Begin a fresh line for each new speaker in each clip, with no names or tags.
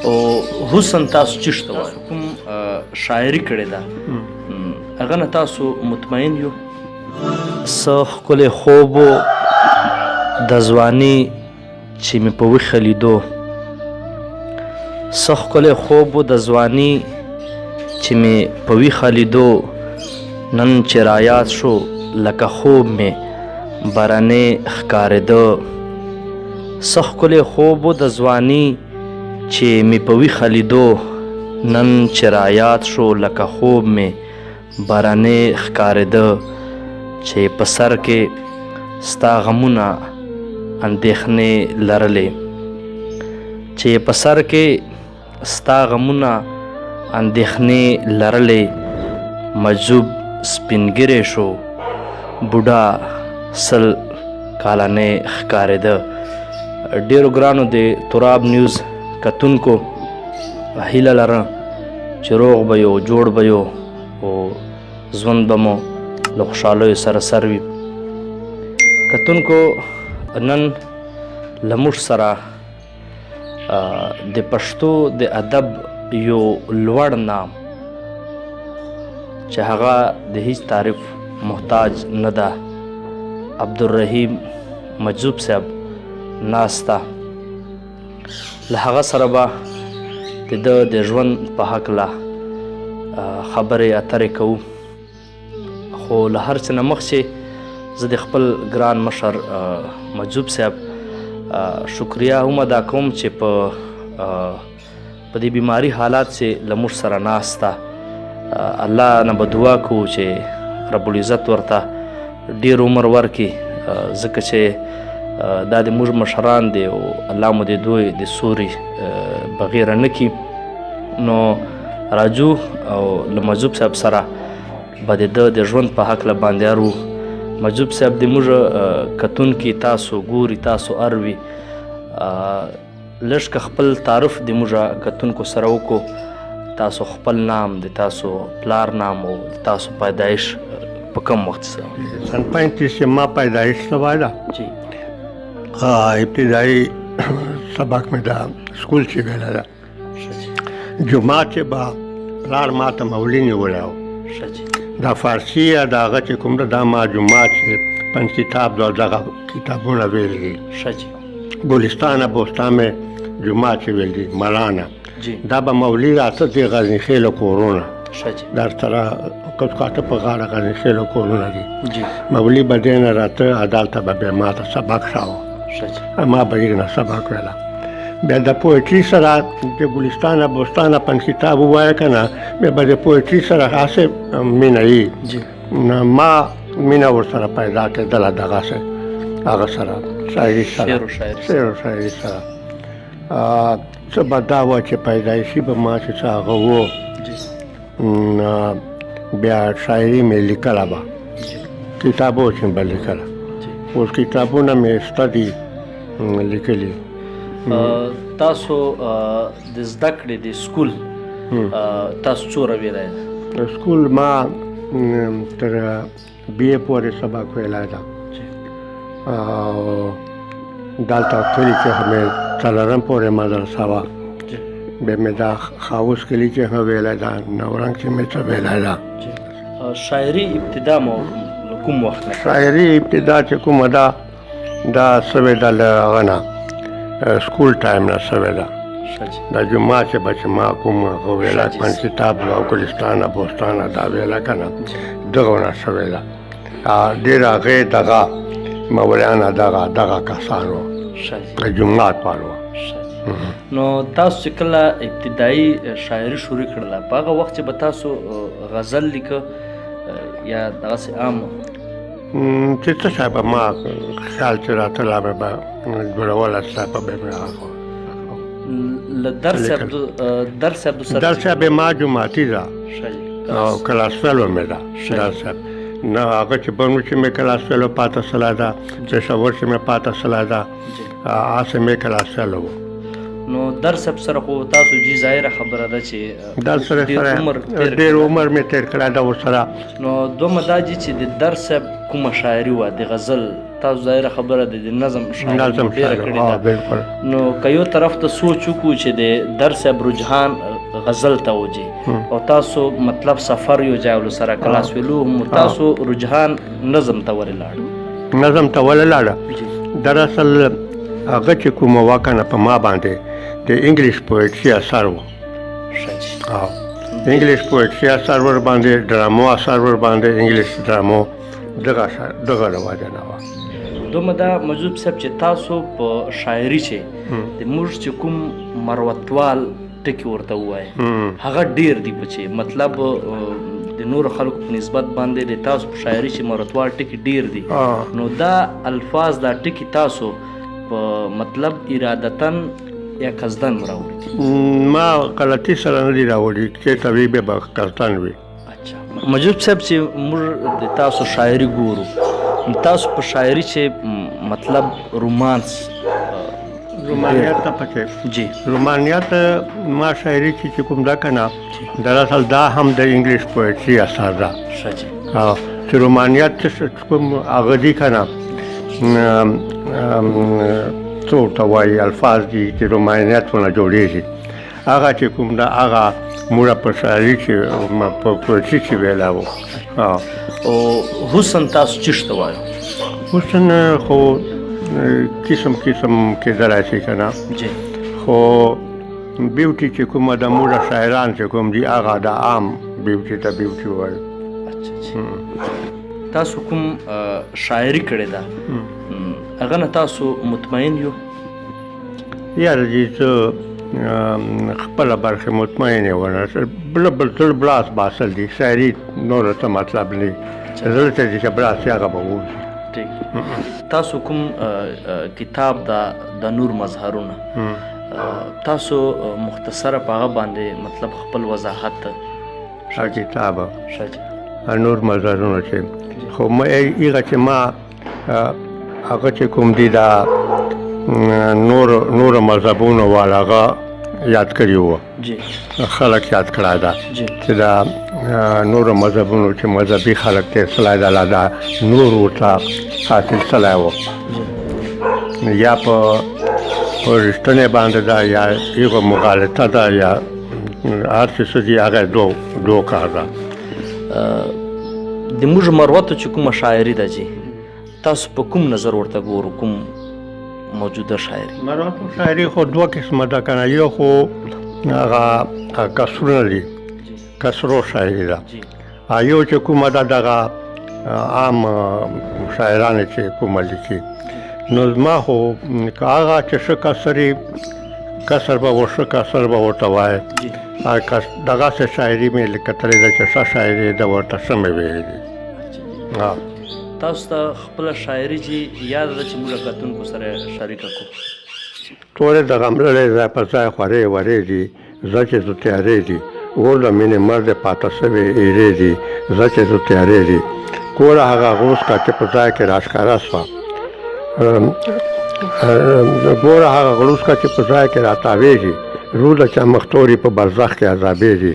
او حسن تاسو چشته وایو کوم شاعري کړې ده هغه نه تاسو مطمئن یو څه ښکلی خوب و د ځواني چې مې په ویښه لیدو څه ښکلی خوب و د ځواني چې مې په ویښه لیدو نن چې رایاد شو لکه خوب مې بارانې ښکارېده څه ښکلی خوب و د ځواني چې مې په ویښه لیدو نن چې رایاد شو لکه خوب مې بارانې ښکارېده چې په سر کې ستا غمونه اندېښنې لرلې چې په سر کې ستا غمونه اندېښنې لرلې مجذوب سپینګیری شو بوډا سل کالانې ښکارېده ډېرو ګرانو د تراب نیوز کتونکو هیله لرم چې روغ به یو جوړ به یو او ژوند به مو له خوشحالیو سره سر وي کتونکو نن له موږ سره د پښتو د ادب یو لوړ نام چې هغه د هیڅ تعریف محتاج نه ده عبدالرحیم مجذوب صاحب ناسته له هغه سره به د ده د ژوند په هکله خبرې اترې کوو خو له هر څه نه مخکې زه د خپل ګران مشر مجذوب صاحب شکریه هم ادا کوم چې په دې بیماری حالات چې له موږ سره ناسته الله نه به دعا کوو چې رب العزت ورته ډېر عمر ورکړي ځکه چې دا د موږ مشران دی او الله مو د دوی د سوري بغیره نه کړي نو راجو او له مجذوب صاحب سره به د ده د ژوند په هکله باندې ارو مجذوب صاحب د موږ کتونکي تاسو ګوري تاسو اروي لږ که خپل تعارف د موږ کتونکو سره وکړو تاسو خپل نام د تاسو پلار نام او تاسو پیدایش په کوم وخت سره
سن 35 ما پیدایش شوی ده
جی
ابتدایي سبق مې دا سکول چې ویله ده جمعه چې به پلار ما ته مولي نیولی و دا فارسي یا د هغه چې کوم ده دا ما جمعه چې پنځ کتاب دغه کتابونه ویل دي ګلستان بوستان مې جمعه چې ویل دي مولانا دا به مولي راته د غزني خیلو کورونه در سره کاته په غاړه غزني خیلو کورونه دي مولي به دې نه راته عدالته به بیا ما ته سبق ښاوه ما به یې نه سبق ویله بیا د پویټري سره د ګلستان بوستان پنځ کتاب ووایه که نه بیا به د پویټري سره هسې مینه یي ما مینه ورسره پیدا کېدله دغسې هغه سره شاعري سره شعر و شاعري سره څه به دا وه چې پیدایشي به ما چې څه هغه و بیا شاعري مې لیکله به کتابو چې به لیکله اوس کتابونه مې شته دي لیکلي
تاسو د زده کړې د سکول تاسو څومره ویلی ده
سکول ما تر بی اے پورې سبق ویلی ده او دلته کلي کې مې څلورم پورې مدرسه وه بیا مې دا خاوس کلي کې هم ویلی ده نورنګ کې مې څه ویلی ده
شاعري ابتدا مو کوم وخت نه
شاعري ابتدا چې کومه ده دا سوې ده له هغه نه سکول ټایم نه سوې ده دا جمعه چې به چې ما کوم هغه ویله پنځ کتاب او ګلستانه بوستانه دا ویله که نه دغو نه سوې ده ډېر هغې دغه مولیانه دغه کسان وو جمعات پال وو
نو تاسو چې کله ابتدایي شاعري شروع کړله په هغه وخت چې به تاسو غزل لیکه یا دغسې عام
چې څه شی به ما خیال چې راتله به جوړوله څه به به مې هغه
له درس صاحب
ما جماعتي ده او کلاس فیلو مې ده درس صاحب نه هغه چې بنو چې مې کلاس فیلو پاته سلا ده پېښور چې مې پاته سلا ده هسې مې کلاس فیلو و
نو درس صاحب سره خو تاسو جی ظاهره خبره ده چې
درس سره ډېر عمر مې تېر کړی ده ورسره
نو دومره دا جي چې د درس صاحب کومه شاعري وه د غزل تاسو ظاهره خبره د نظم شاعري
نظم
ډېره
شاعري
کړې ده
بالکل.
نو که یو طرف ته سوچ وکړو چې د در صاحب رجحان غزل ته وځي او تاسو مطلب سفر یو ځای ولسره کلاس ویلو هم تاسو رجحان نظم ته ورې لاړ
نظم ته وللاړه. دراصل هغه چې کومه واکنه په ما باندې د انګلیش پوئټري اثر و. انګلیش پوئټري اثر ور باندې، ډرامو اثر ور باندې، انګلیش ډرامو دغه رواجه نه وه.
دومره دا مجذوب صاحب چې تاسو په شاعري چې د موږ چې کوم مروتوال ټکي ورته ووایي هغه ډېر دي بچې مطلب د نورو خلکو په نسبت باندې د تاسو په شاعري چې مروتوال ټکي ډېر دي نو دا الفاظ دا ټکي تاسو په مطلب ارادتاً یا قصداً راوړي؟
ما غلطي سره نه دي راوړي چې طبیعي به قصداً وي.
اچھا مجذوب صاحب چې موږ د تاسو شاعري ګورو تاسو په شاعري چې مطلب رومانس
رومانیت ته پکې
جی
رومانیت ما شاعري چې کوم دا کنه دراصل دا هم د انګلیش پوئټري اثر ده. چې رومانیت کوم هغه دي کنه څو ته وایي الفاظ دي چې رومانیتونه جوړېږي هغه چې کوم دا هغه موږ په شاعري کې په پوئټري کې ویلا وو.
او حسن تاسو چشته وایو؟
حسن خو قسم کېدلی شي که نه
جی
خو بیوټي چې کومه د موږ شاعران چې کوم دي هغه د عام بیوټي ته بیوټي وایو.
تاسو کوم شاعري کړې ده هغه نه تاسو مطمئن یو؟
یاره جي زه خپله برخې مطمئن یم بل بلاس باسل دي شاعري نور څه مطلب نه زړه ته چې بلاس هغه به ووځي.
تاسو کوم کتاب د نور مظهرونه تاسو مختصره په هغه باندې مطلب خپل وضاحت
کتاب نور مظهرونه چې خو هغه چې ما هغه چې کوم دي دا نور مذهبونو والا هغه یاد کړي وو خلک یاد کړی ده چې دا نورو مذهبونو چې مذهبي خلک ته اصلاح دا نور ورته حاصل سلی وو یا په رښتنې باندې ده یا هغه مغالطه ده یا هر څه څه دي هغه دو کار ده.
د موږ مروتو چې کومه شاعري ده جي تاسو په کوم نظر ورته ګورو کوم موجوده شاعري؟
مروتو شاعري خو دوه قسمه ده که نه یو خو هغه کسرونه دي کسرو شاعري ده یو چې کومه ده دغه عام شاعرانې چې کومه لیکي نو زما خو که هغه چې ښه کسر به ورته وایي دغسې شاعري مې کتلې ده چې ښه شاعري ده ورته ښه مې ویلې دي.
تاسو ته خپله شاعري چې یاد ده چې موږ کتونکو سره شریکه کړو؟
ټولې د غمللی ځای په ځای خورې ورې دي زه چې زه تیارې دي اور د مینې مرد پاته سوې ایرې دي زه چې زه تیارې دي کوره هغه غوس کا چې په ځای کې راښکاره سوه ګوره هغه غلوس کا چې په ځای کې راتاویږي روح د چا مختوري په برزخ کې عذابېږي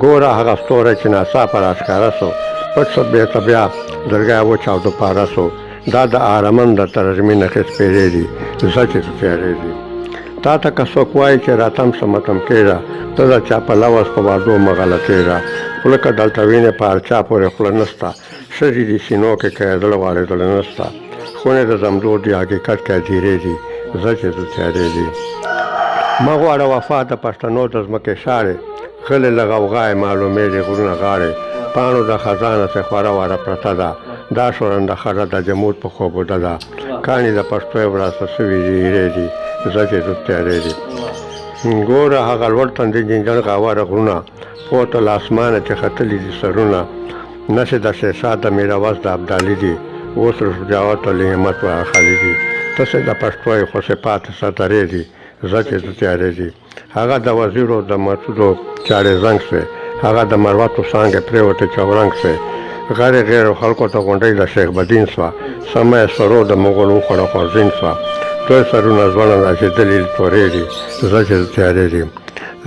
ګوره هغه ستوری چې ناڅاپه راښکاره سو پټ سو بېرته بیا زړګی وچاوده پاره سو دا د آرمن د ترجمې نښې سپېرې دي زه چې زه تیارې دي تا ته که څوک وایي چې راتم سمتم کېږه ته د چا په لوز په وعدو مه غلطېږه خوله که دلته وینې په هر چا پورې خوله نسته ښځې دي سینو کې که یې زړه غواړې زړه نسته خونې د زمدور دي حقیقت کې ډېرې دي زه چې زه تیارې دي مه غواړه وفا د پښتنو د ځمکې شاړې غلې له غوغا یې معلومېږي غرونه غاړې پاڼو د خزانه سې خوره واره پرته ده دا شورنده ښځه د جمود په خوبوده ده کاڼي د پښتو یې وراسته سوي دي ایرې دي زه چې زه تیارې دي ګوره هغه لوړ تندي جنجڼ غاوره غرونه پورته له اسمانه چې ختلي دي سرونه نښې د شیرشاه د میروز د ابدالي دي اوس رشجاوت له همت و خالي دي تاسې د پښتو یې خو صفات سرترې دي زه چې زه تیارې دي هغه د وزیرو د مسعودو چاړې زنګ سوې هغه د مروتو څانګې پرېوتې چورنګ سوې غیرو خلکو ته غونډۍ د شیخ بدین سوه سمه یې سرو د مغول وخوړه خوځین سوه توی سرونه ځوړه ناچېدلي تورې دي زه چې زه تیارې دي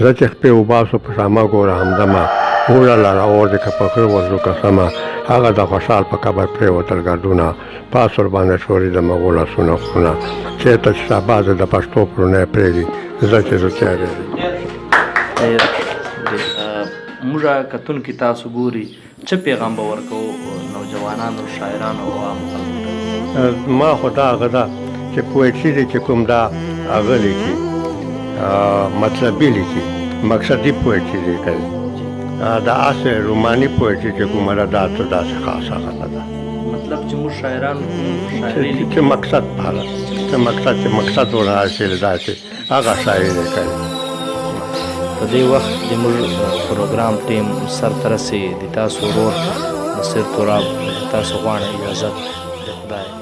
زه چې خپې وباسو په شامه ګوره همدمه وړه لاره اور د که پخې ورځو قسمه هغه د خوشحال په قبر پرېوتل ګردونه پاس ورباندې شوري د مغول لاسونه خونه چېرته چې سبا زه د پښتو پلونه یې پرېږدي زه چې زه تیارې
موږ کتونکي تاسو ګوري څه پیغام به ورکوو نوجوانانو شاعرانو او عام خلکو ته
ما خو دا هغه ده چې پویټري دی چې کوم دا هغه لیکي مطلبي لیکي مقصدي پویټري لیکي دا هسې روماني پویټري چې کومه ده دا ته داسې خاص هغه نه ده
مطلب چې موږ شاعران شاعري
چې مقصد پاله چې مقصد ور حاصل داسې هغه شاعري کوي
په دې وخت د موږ پروګرام ټیم سر ته رسي د تاسو ورور نصیر تراب تاسو غواړئ اجازت د خدای